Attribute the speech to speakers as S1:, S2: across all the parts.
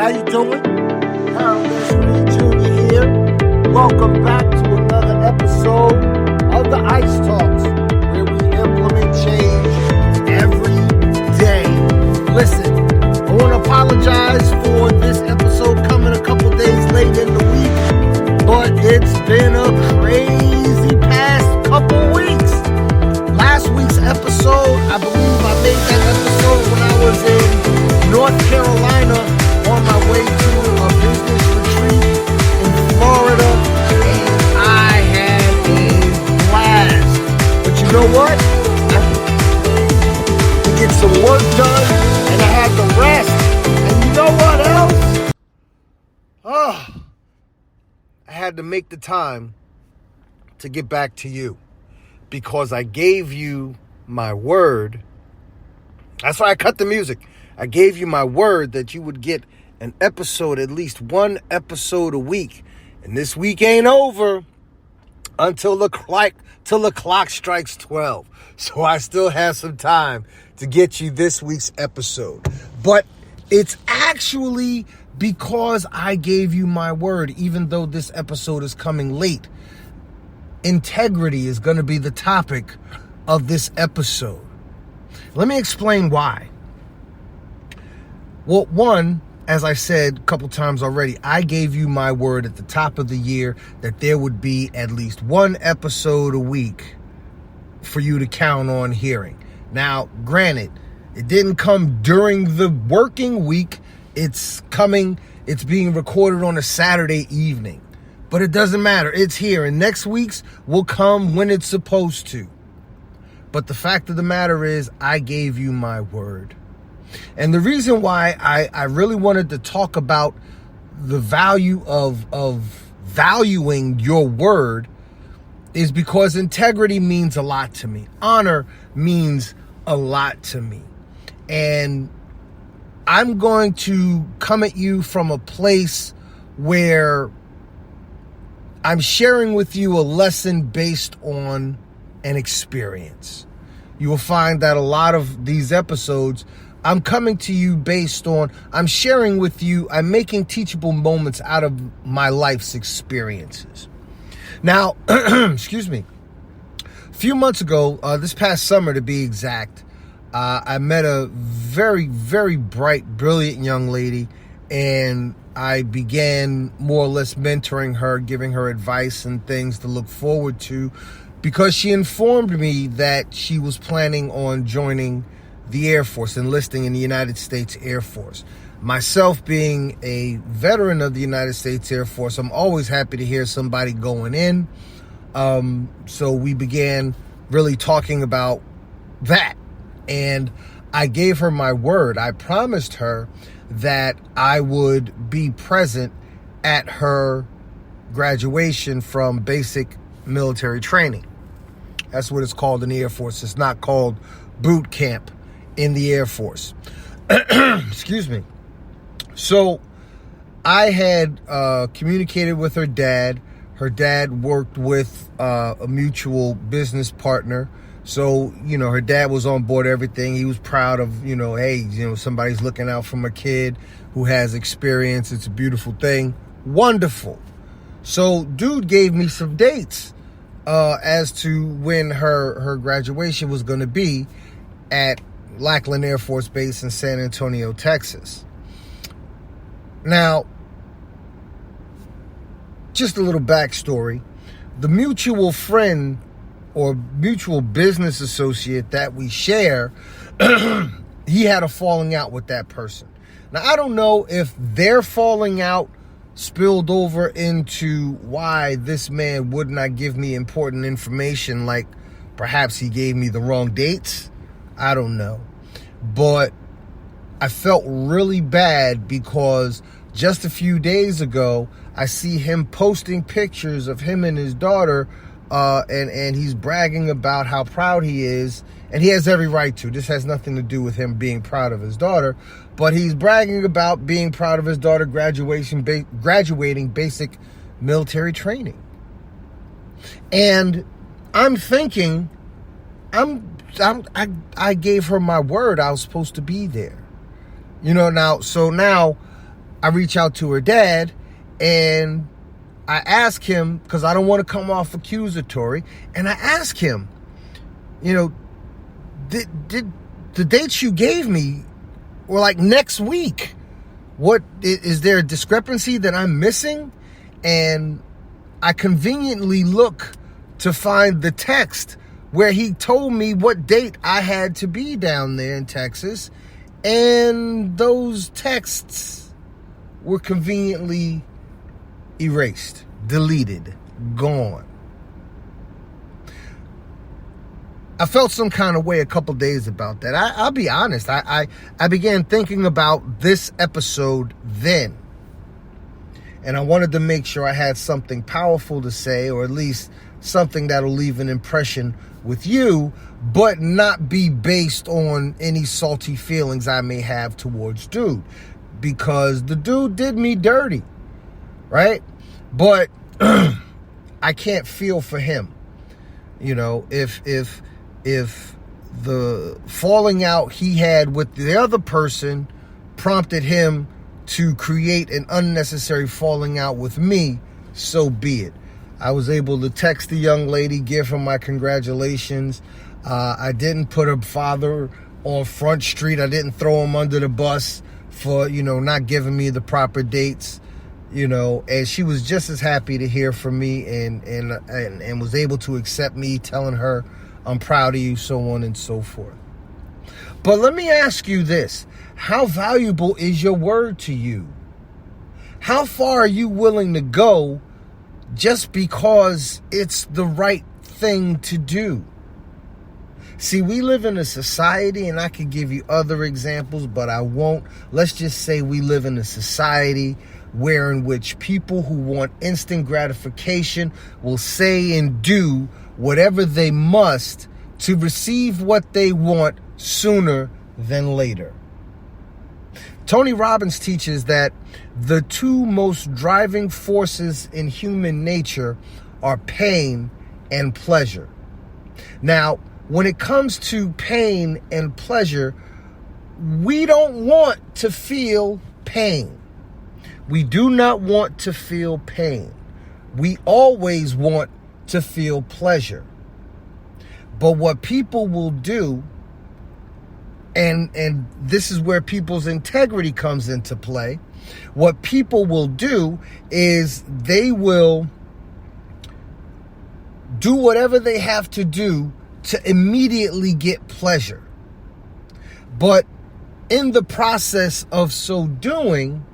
S1: how you doing? hrjr-peak-performance-service here. Welcome back to another episode of the Ice Talks, where we implement change every day. Listen, I want to apologize for this episode coming a couple days late in the week, but it's been a crazy past couple weeks. Last week's episode, I believe I made that episode when I was in North Carolina on my way to a business retreat in Florida, and I had a blast. But you know what? To get some work done, and I had to rest. And you know what else? I had to make the time to get back to you, because I gave you my word. That's why I cut the music. I gave you my word that you would get an episode, at least one episode a week. And this week ain't over until the clock strikes 12. So I still have some time to get you this week's episode. But it's actually because I gave you my word, even though this episode is coming late. Integrity is going to be the topic of this episode. Let me explain why. Well, one, as I said a couple times already, I gave you my word at the top of the year that there would be at least one episode a week for you to count on hearing. Now, granted, it didn't come during the working week. It's being recorded on a Saturday evening. But it doesn't matter. It's here. And next week's will come when it's supposed to. But the fact of the matter is, I gave you my word. And the reason why I really wanted to talk about the value of valuing your word is because integrity means a lot to me. Honor means a lot to me. And I'm going to come at you from a place where I'm sharing with you a lesson based on an experience. You will find that a lot of these episodes, I'm coming to you based on, I'm sharing with you, I'm making teachable moments out of my life's experiences. Now, excuse me, a few months ago, this past summer to be exact, I met a very, very bright, brilliant young lady, and I began more or less mentoring her, giving her advice and things to look forward to, because she informed me that she was planning on joining the Air Force, enlisting in the United States Air Force. Myself being a veteran of the United States Air Force, I'm always happy to hear somebody going in. So we began really talking about that. And I gave her my word. I promised her that I would be present at her graduation from basic military training. That's what it's called in the Air Force. It's not called boot camp in the Air Force. Excuse me. So I had communicated with her dad. Her dad worked with a mutual business partner. So, her dad was on board everything. He was proud of, hey, somebody's looking out for my kid who has experience. It's a beautiful thing. Wonderful. So dude gave me some dates as to when her graduation was going to be at Lackland Air Force Base in San Antonio, Texas. Now, just a little backstory. The mutual friend or mutual business associate that we share, he had a falling out with that person. Now, I don't know if their falling out spilled over into why this man would not give me important information, like perhaps he gave me the wrong dates. I don't know. But I felt really bad because just a few days ago, I see him posting pictures of him and his daughter, and he's bragging about how proud he is, and he has every right to. This has nothing to do with him being proud of his daughter, but he's bragging about being proud of his daughter graduating basic military training. And I'm thinking, I gave her my word I was supposed to be there. Now I reach out to her dad and I ask him, because I don't want to come off accusatory, and I ask him, did the dates you gave me were like next week? What is there a discrepancy that I'm missing? And I conveniently look to find the text where he told me what date I had to be down there in Texas, and those texts were conveniently erased, deleted, gone. I felt some kind of way a couple days about that. I'll be honest. I began thinking about this episode then. And I wanted to make sure I had something powerful to say, or at least something that'll leave an impression with you, but not be based on any salty feelings I may have towards dude. Because the dude did me dirty, right? But I can't feel for him. If the falling out he had with the other person prompted him to create an unnecessary falling out with me, so be it. I was able to text the young lady, give her my congratulations. I didn't put her father on Front Street. I didn't throw him under the bus for, not giving me the proper dates. And she was just as happy to hear from me and was able to accept me telling her I'm proud of you, so on and so forth. But let me ask you this. How valuable is your word to you? How far are you willing to go just because it's the right thing to do? See, we live in a society, and I could give you other examples, but I won't. Let's just say we live in a society in which people who want instant gratification will say and do whatever they must to receive what they want sooner than later. Tony Robbins teaches that the two most driving forces in human nature are pain and pleasure. Now, when it comes to pain and pleasure, we don't want to feel pain. We do not want to feel pain. We always want to feel pleasure. But what people will do, and this is where people's integrity comes into play, what people will do is they will do whatever they have to do to immediately get pleasure. But in the process of so doing,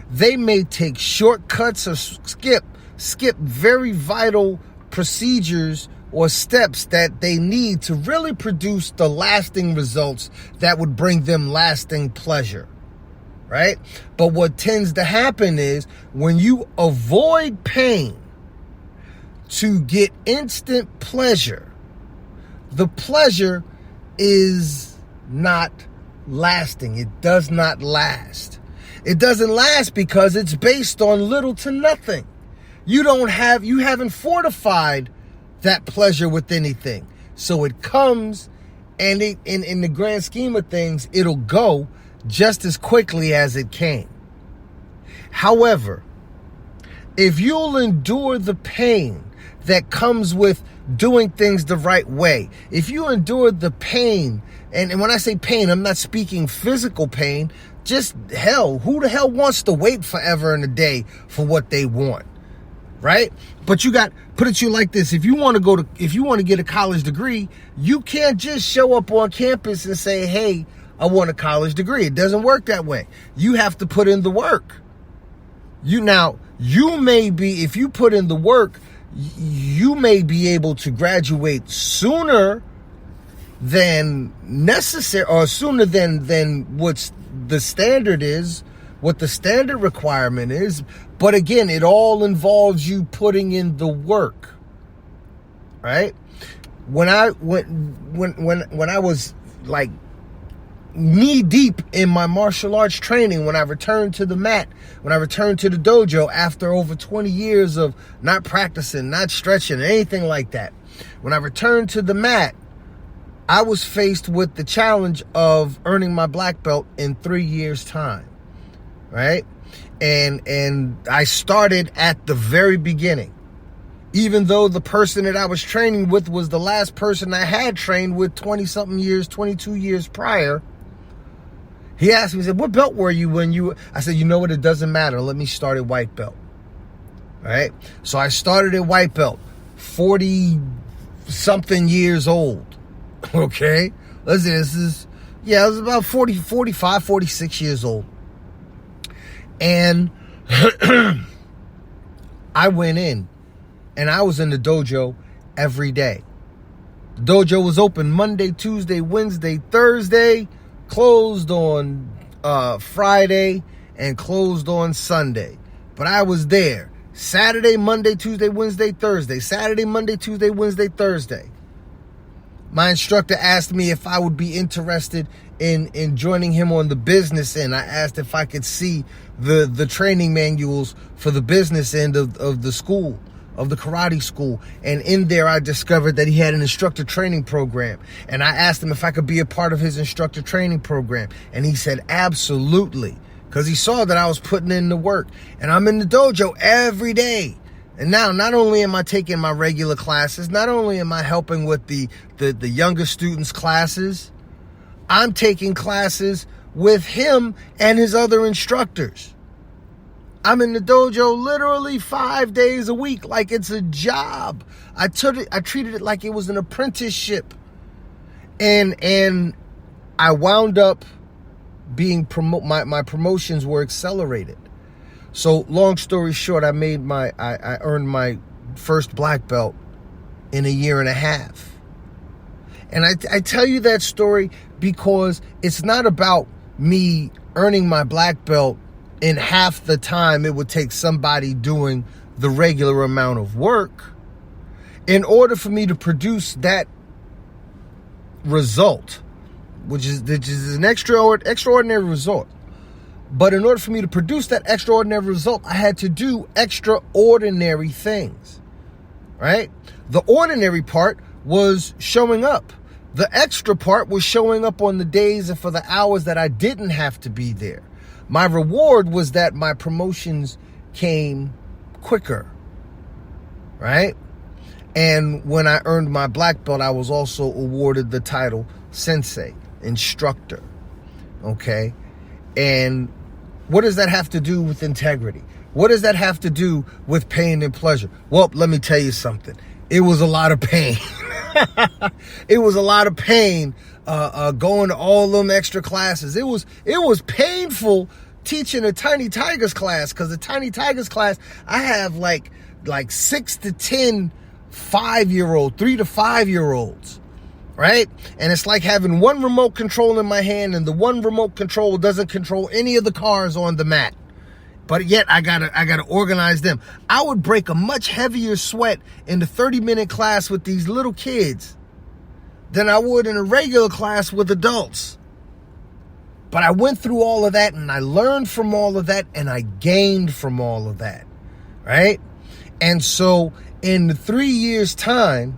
S1: they may take shortcuts or skip very vital procedures or steps that they need to really produce the lasting results that would bring them lasting pleasure, right? But what tends to happen is when you avoid pain to get instant pleasure, the pleasure is not lasting. It does not last. It doesn't last because it's based on little to nothing. You haven't fortified that pleasure with anything. So it comes, and in the grand scheme of things, it'll go just as quickly as it came. However, if you'll endure the pain that comes with doing things the right way, if you endure the pain, and when I say pain, I'm not speaking physical pain, just hell, who the hell wants to wait forever in a day for what they want? Right? But put it to you like this. If you want to get a college degree, you can't just show up on campus and say, hey, I want a college degree. It doesn't work that way. You have to put in the work. If you put in the work, you may be able to graduate sooner than necessary, or sooner than what's the standard is, what the standard requirement is. But again, it all involves you putting in the work, right? When I was like knee deep in my martial arts training, when I returned to the mat, when I returned to the dojo after over 20 years of not practicing, not stretching, anything like that, when I returned to the mat, I was faced with the challenge of earning my black belt in 3 years' time, right? And I started at the very beginning. Even though the person that I was training with was the last person I had trained with 20-something years, 22 years prior, he asked me, he said, what belt were you when you... I said, you know what, it doesn't matter. Let me start at white belt. All right? So I started at white belt, 40-something years old. Okay? Let's see, I was about 45, 46 years old. And I went in, and I was in the dojo every day. The dojo was open Monday, Tuesday, Wednesday, Thursday, closed on Friday, and closed on Sunday. But I was there Saturday, Monday, Tuesday, Wednesday, Thursday. Saturday, Monday, Tuesday, Wednesday, Thursday. My instructor asked me if I would be interested in joining him on the business end. I asked if I could see the training manuals for the business end of the school, of the karate school. And in there, I discovered that he had an instructor training program. And I asked him if I could be a part of his instructor training program. And he said, absolutely. Because he saw that I was putting in the work. And I'm in the dojo every day. And now, not only am I taking my regular classes, not only am I helping with the younger students' classes, I'm taking classes with him and his other instructors. I'm in the dojo literally 5 days a week, like it's a job. I treated it like it was an apprenticeship. And I wound up being my promotions were accelerated. So long story short, I earned my first black belt in a year and a half. And I tell you that story because it's not about me earning my black belt in half the time it would take somebody doing the regular amount of work. In order for me to produce that result, which is an extraordinary result. But in order for me to produce that extraordinary result, I had to do extraordinary things, right? The ordinary part was showing up. The extra part was showing up on the days and for the hours that I didn't have to be there. My reward was that my promotions came quicker, right? And when I earned my black belt, I was also awarded the title sensei, instructor, okay? And what does that have to do with integrity? What does that have to do with pain and pleasure? Well, let me tell you something. It was a lot of pain. It was a lot of pain going to all them extra classes. It was painful teaching a Tiny Tigers class, because the Tiny Tigers class, I have like 6 to 10 5-year-old, 3 to 5-year-olds. Right? And it's like having one remote control in my hand, and the one remote control doesn't control any of the cars on the mat. But yet I gotta organize them. I would break a much heavier sweat in the 30-minute class with these little kids than I would in a regular class with adults. But I went through all of that, and I learned from all of that, and I gained from all of that. Right? And so in the 3 years' time,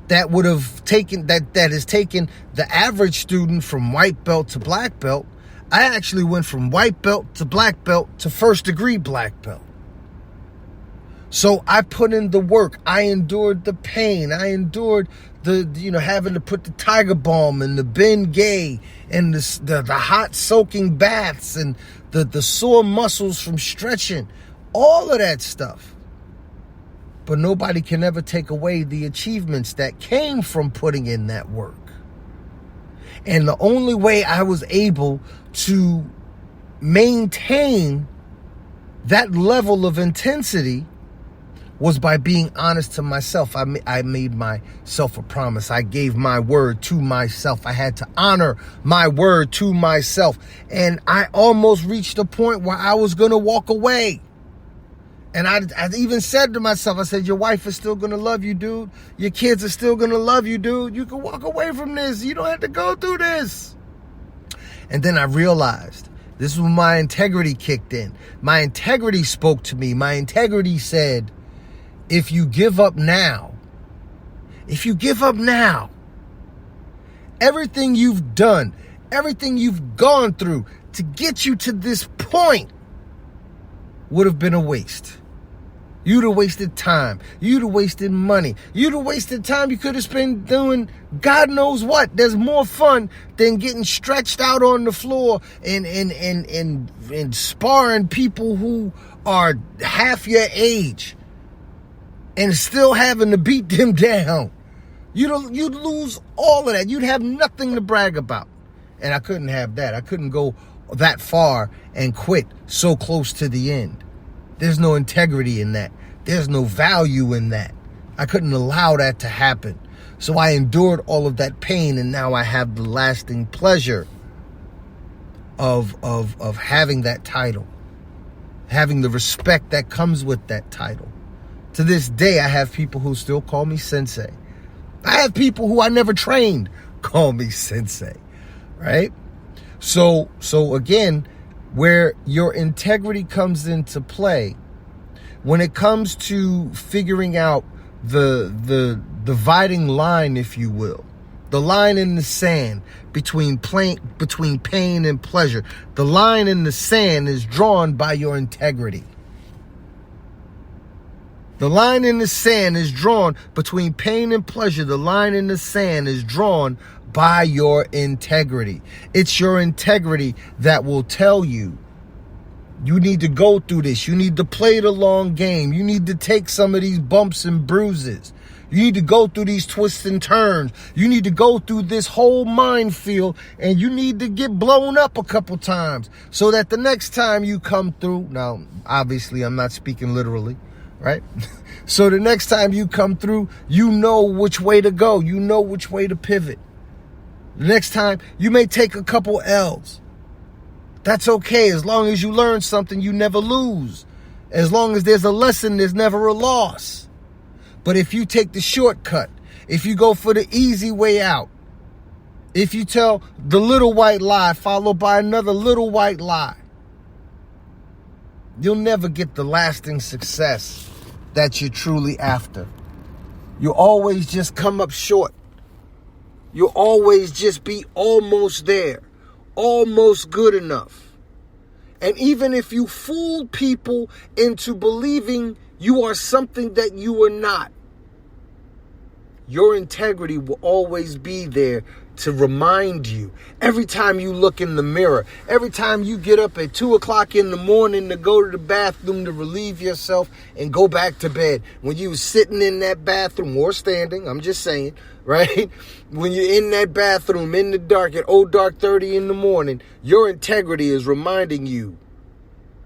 S1: that would have taken, that has taken the average student from white belt to black belt, I actually went from white belt to black belt to first degree black belt. So I put in the work. I endured the pain. I endured having to put the Tiger Balm and the Bengay and the hot soaking baths and the sore muscles from stretching, all of that stuff. But nobody can ever take away the achievements that came from putting in that work. And the only way I was able to maintain that level of intensity was by being honest to myself. I made myself a promise. I gave my word to myself. I had to honor my word to myself. And I almost reached a point where I was going to walk away. And I even said to myself, I said, your wife is still going to love you, dude. Your kids are still going to love you, dude. You can walk away from this. You don't have to go through this. And then I realized this is when my integrity kicked in. My integrity spoke to me. My integrity said, if you give up now, everything you've done, everything you've gone through to get you to this point, would have been a waste. You'd have wasted time. You'd have wasted money. You'd have wasted time you could have spent doing God knows what. There's more fun than getting stretched out on the floor and sparring people who are half your age and still having to beat them down. You'd lose all of that. You'd have nothing to brag about. And I couldn't have that. I couldn't go that far and quit so close to the end. There's no integrity in that. There's no value in that. I couldn't allow that to happen. So I endured all of that pain, and now I have the lasting pleasure of having that title, having the respect that comes with that title. To this day, I have people who still call me sensei. I have people who I never trained call me sensei, right? So again, where your integrity comes into play, when it comes to figuring out the dividing line, if you will, the line in the sand between pain and pleasure, the line in the sand is drawn by your integrity. The line in the sand is drawn between pain and pleasure. The line in the sand is drawn by your integrity. It's your integrity that will tell you, you need to go through this. You need to play the long game. You need to take some of these bumps and bruises. You need to go through these twists and turns. You need to go through this whole minefield, and you need to get blown up a couple times so that the next time you come through, now, obviously, I'm not speaking literally, right? So the next time you come through, you know which way to go. You know which way to pivot. The next time, you may take a couple L's. That's okay. As long as you learn something, you never lose. As long as there's a lesson, there's never a loss. But if you take the shortcut, if you go for the easy way out, if you tell the little white lie followed by another little white lie, you'll never get the lasting success that you're truly after. You'll always just come up short. You'll always just be almost there, almost good enough. And even if you fool people into believing you are something that you are not, your integrity will always be there to remind you. Every time you look in the mirror, every time you get up at 2 o'clock in the morning to go to the bathroom to relieve yourself and go back to bed, when you were sitting in that bathroom or standing, I'm just saying, right? When you're in that bathroom in the dark at dark 30 in the morning, your integrity is reminding you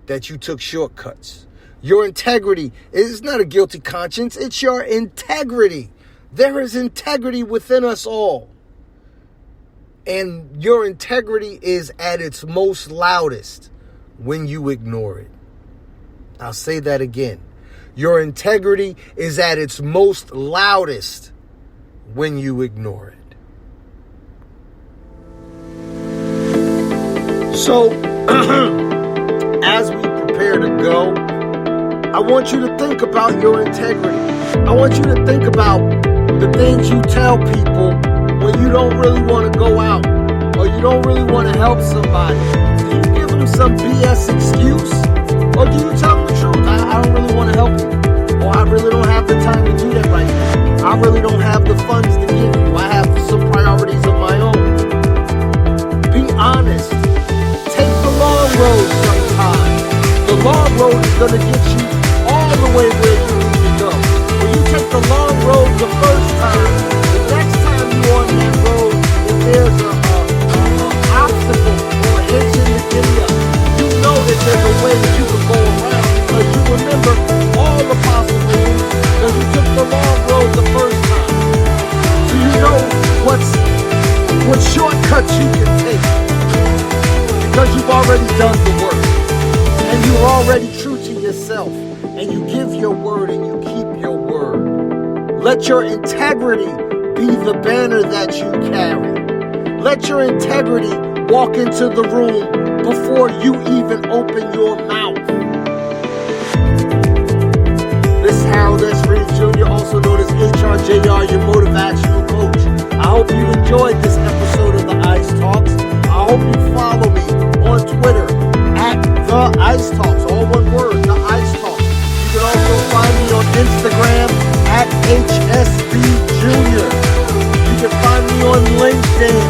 S1: that you took shortcuts. Your integrity is not a guilty conscience. It's your integrity. There is integrity within us all. And your integrity is at its most loudest when you ignore it. I'll say that again. Your integrity is at its most loudest when you ignore it. So, as we prepare to go, I want you to think about your integrity. I want you to think about the things you tell people when you don't really want to go out or you don't really want to help somebody. Do you give them some BS excuse? Or do you tell them the truth? I don't really want to help you. Or I really don't have the time to do that right now. I really don't have the funds to give you. I have some priorities of my own. Be honest. Take the long road sometimes. The long road is going to get you all the way where you need to go. When you take the long road the first time, the next time you're on that road, if there's an obstacle or a hitch in the area, you know that there's a way that you can go around because you remember all the possibilities because you took the long road the first time. So you know what shortcuts you can take because you've already done the work and you're already true to yourself and you give your word and you keep your word. Let your integrity be the banner that you carry. Let your integrity walk into the room before you even open your mouth. This is Harold S. Reeves Jr., also known as hrjr, your motivational coach. I hope you enjoyed this episode of the Ice Talks. I hope you follow me on Twitter at the Ice Talks, all one word, Instagram at HSB Jr. You can find me on LinkedIn,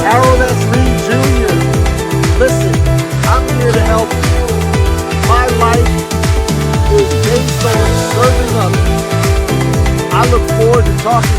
S1: Harold S. Reed Jr. Listen, I'm here to help you. My life is based on serving others. I look forward to talking